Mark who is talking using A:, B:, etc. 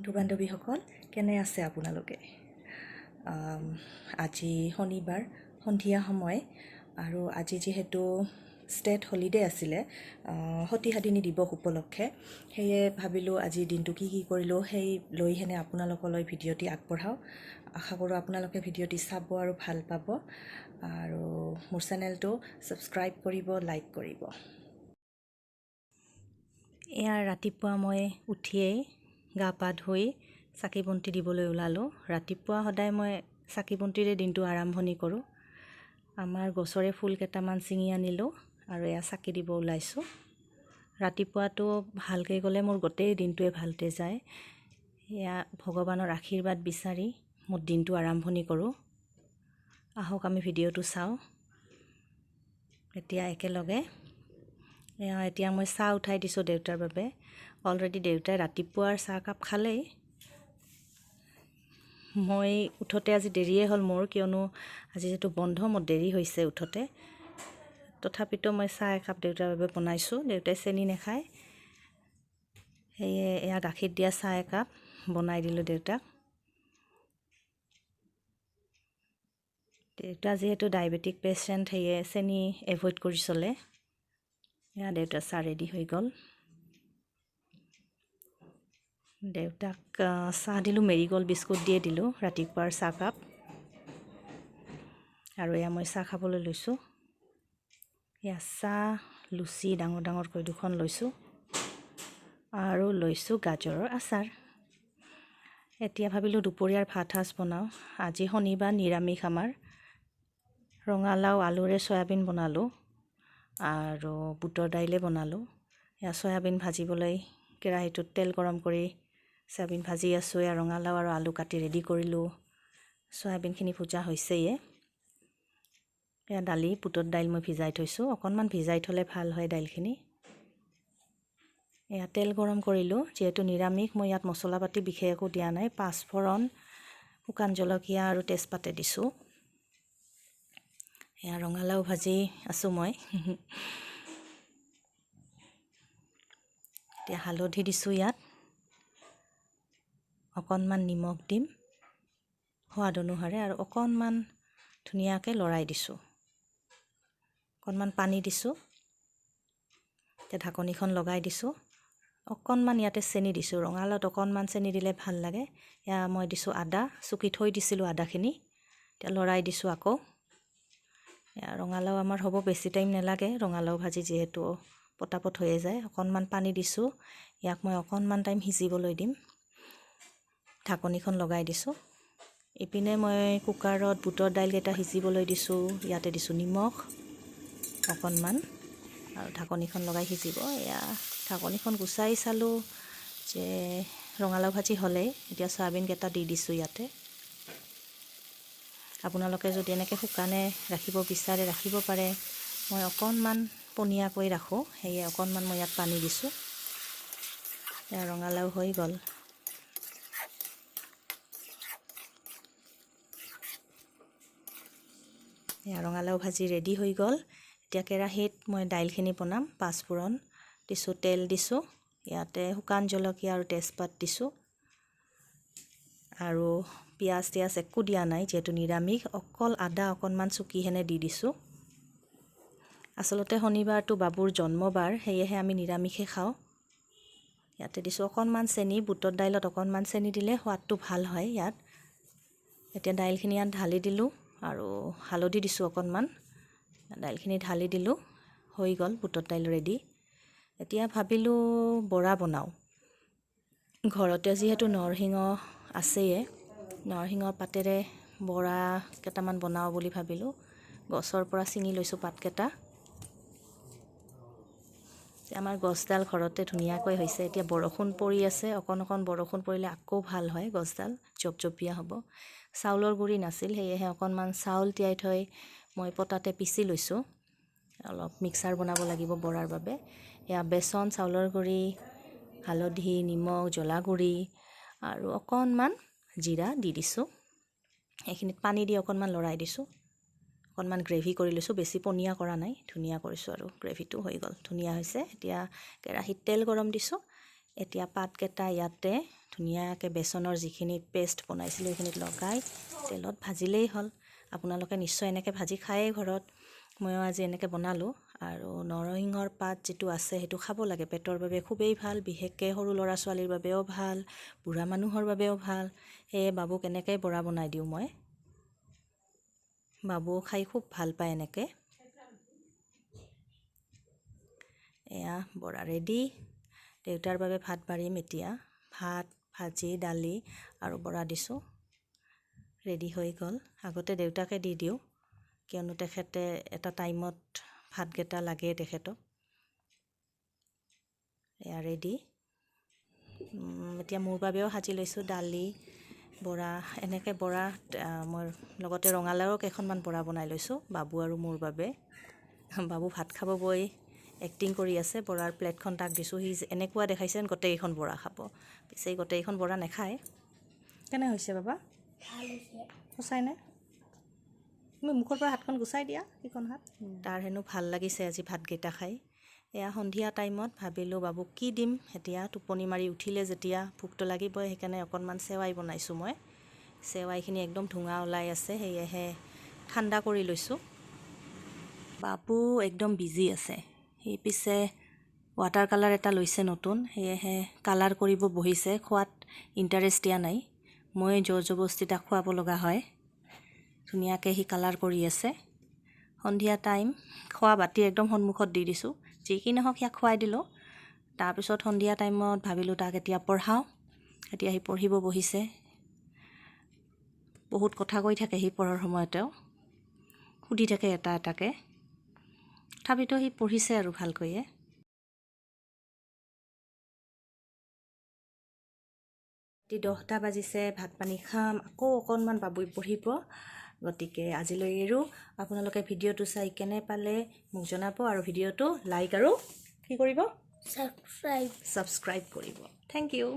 A: বন্ধু বান্ধৱীসকল কেনে আছে আপোনালোকে আজি শনিবাৰ সন্ধিয়া সময় আৰু আজি যেহেতু ষ্টেট হলিডে আছিলে সতিসাধিনী দিৱস উপলক্ষে সেয়ে ভাবিলোঁ আজি দিনটো কি কৰিলোঁ সেই লৈ হেনে আপোনালোকলৈ ভিডিঅ'টি আগবঢ়াওঁ আশা কৰোঁ আপোনালোকে ভিডিঅ'টি চাব আৰু ভাল পাব আৰু মোৰ চেনেলটো ছাবস্ক্ৰাইব কৰিব লাইক কৰিব এয়া ৰাতিপুৱা মই উঠিয়েই গা পা ধুই চাকি বন্তি দিবলৈ ওলালোঁ ৰাতিপুৱা সদায় মই চাকি বন্তিৰে দিনটো আৰম্ভণি কৰোঁ আমাৰ গছৰে ফুল কেইটামান ছিঙি আনিলোঁ আৰু এয়া চাকি দিব ওলাইছোঁ ৰাতিপুৱাটো ভালকৈ গ'লে মোৰ গোটেই দিনটোৱে ভালতে যায় এয়া ভগৱানৰ আশীৰ্বাদ বিচাৰি মোৰ দিনটো আৰম্ভণি কৰোঁ আহক আমি ভিডিঅ'টো চাওঁ এতিয়া একেলগে এতিয়া মই চাহ উঠাই দিছোঁ দেউতাৰ বাবে অলৰেডি দেউতাই ৰাতিপুৱাৰ চাহ কাপ খালেই মই উঠোতে আজি দেৰিয়ে হ'ল মোৰ কিয়নো আজি যেটো বন্ধ মোৰ দেৰি হৈছে উঠোতে তথাপিতো মই চাহ একাপ দেউতাৰ বাবে বনাইছোঁ দেউতাই চেনি নাখায় সেয়ে এয়া গাখীৰ দিয়া চাহ একাপ বনাই দিলোঁ দেউতাক দেউতা যেহেতু ডায়েবেটিক পেচেণ্ট সেয়ে চেনি এভয়েড কৰি চলে এয়া দেউতা চাহ ৰেডি হৈ গ'ল দেউতাক চাহ দিলোঁ মেৰিগোল্ড বিস্কুট দিয়ে দিলোঁ ৰাতিপুৱাৰ চাহ কাপ আৰু এয়া মই চাহ খাবলৈ লৈছোঁ এয়া চাহ লুচি ডাঙৰ ডাঙৰকৈ দুখন লৈছোঁ আৰু লৈছোঁ গাজৰৰ আচাৰ এতিয়া ভাবিলোঁ দুপৰীয়াৰ ভাত সাজ বনাওঁ আজি শনিবাৰ নিৰামিষ আমাৰ ৰঙালাও আলুৰে সয়াবিন বনালোঁ আৰু বুটৰ দাইলে বনালোঁ এয়া সয়াবিন ভাজিবলৈ কেৰাহীটোত তেল গৰম কৰি সয়াবিন ভাজি আছোঁ এয়া ৰঙালাও আৰু আলু কাটি ৰেডি কৰিলোঁ সয়াবিনখিনি ভজা হৈছেয়ে এয়া দালি বুটৰ দাইল মই ভিজাই থৈছোঁ অকণমান ভিজাই থ'লে ভাল হয় দাইলখিনি এয়া তেল গৰম কৰিলোঁ যেহেতু নিৰামিষ মই ইয়াত মছলা পাতি বিশেষ একো দিয়া নাই পাঁচফোৰণ শুকান জলকীয়া আৰু তেজপাতে দিছোঁ এয়া ৰঙালাও ভাজি আছোঁ মই এতিয়া হালধি দিছোঁ ইয়াত অকণমান নিমখ দিম সোৱাদ অনুসাৰে আৰু অকণমান ধুনীয়াকৈ লৰাই দিছোঁ অকণমান পানী দিছোঁ এতিয়া ঢাকনিখন লগাই দিছোঁ অকণমান ইয়াতে চেনি দিছোঁ ৰঙালাওত অকণমান চেনি দিলে ভাল লাগে এয়া মই দিছোঁ আদা চুকি থৈ দিছিলোঁ আদাখিনি এতিয়া লৰাই দিছোঁ আকৌ এয়া ৰঙালাও আমাৰ হ'ব বেছি টাইম নালাগে ৰঙালাও ভাজি যিহেতু পটাপট হৈয়ে যায় অকণমান পানী দিছোঁ ইয়াক মই অকণমান টাইম সিজিবলৈ দিম ঢাকনিখন লগাই দিছোঁ ইপিনে মই কুকাৰত বুটৰ দাইলকেইটা সিজিবলৈ দিছোঁ ইয়াতে দিছোঁ নিমখ অকণমান আৰু ঢাকনিখন লগাই সিজিব এয়া ঢাকনিখন গুচাই চালোঁ যে ৰঙালাও ভাজি হ'লেই এতিয়া সয়াবিনকেইটা দি দিছোঁ ইয়াতে আপোনালোকে যদি এনেকৈ শুকানে ৰাখিব বিচাৰে ৰাখিব পাৰে মই অকণমান পনীয়াকৈ ৰাখোঁ সেয়ে অকণমান মই ইয়াত পানী দিছোঁ এয়া ৰঙালাও হৈ গ'ল এয়া ৰঙালাও ভাজি ৰেডি হৈ গ'ল এতিয়া কেৰাহীত মই দাইলখিনি বনাম পাঁচফোৰণ দিছোঁ তেল দিছোঁ ইয়াতে শুকান জলকীয়া আৰু তেজপাত দিছোঁ আৰু পিঁয়াজ টিয়াজ একো দিয়া নাই যিহেতু নিৰামিষ অকল আদা অকণমান চুকিহেনে দি দিছোঁ আচলতে শনিবাৰটো বাবুৰ জন্মবাৰ সেয়েহে আমি নিৰামিষে খাওঁ ইয়াতে দিছোঁ অকণমান চেনি বুটৰ দাইলত অকণমান চেনি দিলে সোৱাদটো ভাল হয় ইয়াত এতিয়া দাইলখিনি ইয়াত ঢালি দিলোঁ আৰু হালধি দিছোঁ অকণমান দাইলখিনি ঢালি দিলোঁ হৈ গ'ল বুটৰ দাইল ৰেডি এতিয়া ভাবিলোঁ বৰা বনাওঁ ঘৰতে যিহেতু নৰসিংহ আছেয়ে নৰসিংহ পাতেৰে বৰা কেইটামান বনাওঁ বুলি ভাবিলোঁ গছৰ পৰা ছিঙি লৈছোঁ পাতকেইটা আমাৰ গছডাল ঘৰতে ধুনীয়াকৈ হৈছে এতিয়া বৰষুণ পৰি আছে অকণ অকণ বৰষুণ পৰিলে আকৌ ভাল হয় গছডাল জপজপীয়া হ'ব চাউলৰ গুড়ি নাছিল সেয়েহে অকণমান চাউল তিয়াই থৈ মই পটাতে পিচি লৈছোঁ অলপ মিক্সাৰ বনাব লাগিব বৰাৰ বাবে এয়া বেচন চাউলৰ গুড়ি হালধি নিমখ জ্বলা গুড়ি আৰু অকণমান জিৰা দি দিছোঁ এইখিনিত পানী দি অকণমান লৰাই দিছোঁ অকণমান গ্ৰেভি কৰি লৈছোঁ বেছি পনীয়া কৰা নাই ধুনীয়া কৰিছোঁ আৰু গ্ৰেভিটো হৈ গ'ল ধুনীয়া হৈছে এতিয়া কেৰাহীত তেল গৰম দিছোঁ এতিয়া পাতকেইটা ইয়াতে ধুনীয়াকৈ বেচনৰ যিখিনি পেষ্ট বনাইছিলোঁ সেইখিনিত লগাই তেলত ভাজিলেই হ'ল। আপোনালোকে নিশ্চয় এনেকৈ ভাজি খায়েই ঘৰত। ময়ো আজি এনেকৈ বনালোঁ। আৰু নৰসিংহৰ পাত যিটো আছে সেইটো খাব লাগে, পেটৰ বাবে খুবেই ভাল, বিশেষকৈ সৰু ল'ৰা ছোৱালীৰ বাবেও ভাল, বুঢ়া মানুহৰ বাবেও ভাল। সেয়ে বাবুক এনেকৈ বৰা বনাই দিওঁ মই। বাবুও খাই খুব ভাল পায় এনেকৈ। এয়া বৰা ৰেডি। দেউতাৰ বাবে ভাত বাঢ়িম এতিয়া। ভাত, ভাজি, দালি আৰু বৰা দিছোঁ। ৰেডি হৈ গ'ল। আগতে দেউতাকে দি দিওঁ, কিয়নো তেখেতে এটা টাইমত ভাতকেইটা লাগে তেখেতক। এয়া ৰেডি। এতিয়া মোৰ বাবেও সাজি লৈছোঁ দালি, বৰা। এনেকৈ বৰা মই লগতে ৰঙালাও কেইখনমান বৰা বনাই লৈছোঁ বাবু আৰু মোৰ বাবে। বাবু ভাত খাব গৈ এক্টিং কৰি আছে। বৰাৰ প্লেটখন তাক দিছোঁ, সি এনেকুৱা দেখাইছে গোটেইকেইখন বৰা খাব। পিছে গোটেইকেইখন বৰা নাখায়। কেনে হৈছে বাবা? সঁচাইনে? তুমি মুখৰ পৰা হাতখন গুচাই দিয়া, সেইখন হাত। তাৰ হেনো ভাল লাগিছে আজি ভাতকেইটা খাই। এয়া সন্ধিয়া টাইমত ভাবিলোঁ বাবুক কি দিম। এতিয়া টোপনি মাৰি উঠিলে যেতিয়া ভোকটো লাগিবই, সেইকাৰণে অকণমান চেৱাই বনাইছোঁ মই। চেৱাইখিনি একদম ধোঁঙা ওলাই আছে, সেয়েহে ঠাণ্ডা কৰি লৈছোঁ। বাবু একদম বিজি আছে। সি পিছে ৱাটাৰ কালাৰ এটা লৈছে নতুন, সেয়েহে কালাৰ কৰিব বহিছে। খোৱাত ইণ্টাৰেষ্ট দিয়া নাই, মই জোৰ জবস্তি তাক খুৱাব লগা হয়। ধুনীয়াকৈ সি কালাৰ কৰি আছে। সন্ধিয়া টাইম, খোৱা বাতি একদম সন্মুখত দি দিছোঁ। যি কি নহওক সিয়াক খুৱাই দিলোঁ। তাৰপিছত সন্ধিয়া টাইমত ভাবিলোঁ তাক এতিয়া পঢ়াওঁ। এতিয়া সি পঢ়িব বহিছে। বহুত কথা কৈ থাকে সি পঢ়াৰ সময়তেও, সুধি থাকে এটা এটাকৈ। তথাপিতো সি পঢ়িছে আৰু ভালকৈয়ে। ৰাতি 10টা বাজিছে, ভাত পানী খাম, আকৌ অকণমান বাবুই পঢ়িব। গতিকে আজিলৈ এৰোঁ। আপোনালোকে ভিডিঅ'টো চাই কেনে পালে মোক জনাব, আৰু ভিডিঅ'টো লাইক আৰু কি কৰিব? ছাবস্ক্ৰাইব কৰিব। Thank U.